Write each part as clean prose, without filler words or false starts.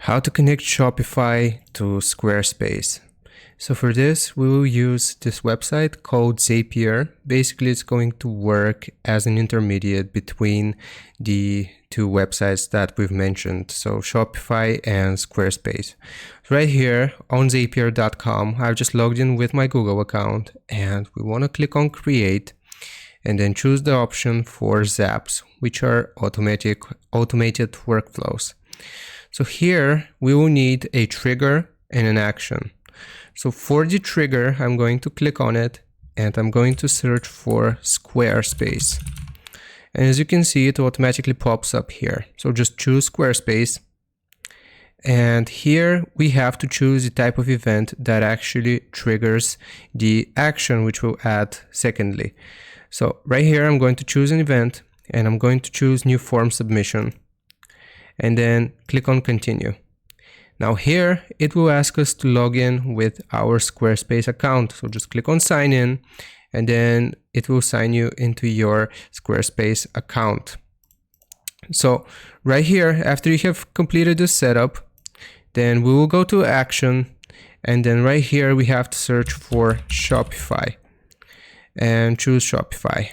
How to connect Shopify to Squarespace. So for this, we will use this website called Zapier. Basically, it's going to work as an intermediate between the two websites that we've mentioned, so Shopify and Squarespace. Right here on Zapier.com, I've just logged in with my Google account, and we want to click on Create, and then choose the option for Zaps, which are automated workflows. So here we will need a trigger and an action. So for the trigger, I'm going to click on it and I'm going to search for Squarespace. And as you can see, it automatically pops up here. So just choose Squarespace. And here we have to choose the type of event that actually triggers the action, which we'll add secondly. So right here, I'm going to choose an event and I'm going to choose new form submission and then click on continue. Now here, it will ask us to log in with our Squarespace account. So just click on sign in and then it will sign you into your Squarespace account. So right here, after you have completed the setup, then we will go to action. And then right here, we have to search for Shopify and choose Shopify.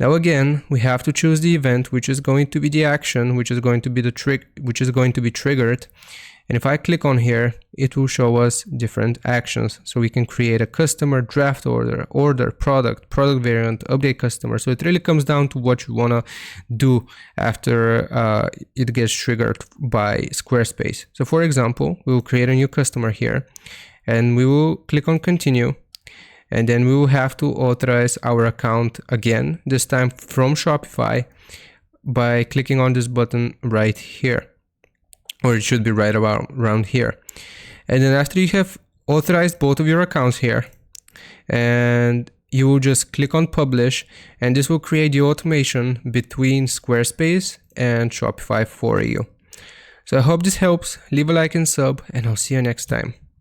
Now again, we have to choose the event, which is going to be the action, which is going to be triggered. And if I click on here, it will show us different actions. So we can create a customer, draft order, product variant, update customer. So it really comes down to what you want to do after it gets triggered by Squarespace. So for example, we will create a new customer here and we will click on continue. And then we will have to authorize our account again, this time from Shopify, by clicking on this button right here. Or it should be right around here. And then after you have authorized both of your accounts here, and you will just click on publish, and this will create the automation between Squarespace and Shopify for you. So I hope this helps. Leave a like and sub, and I'll see you next time.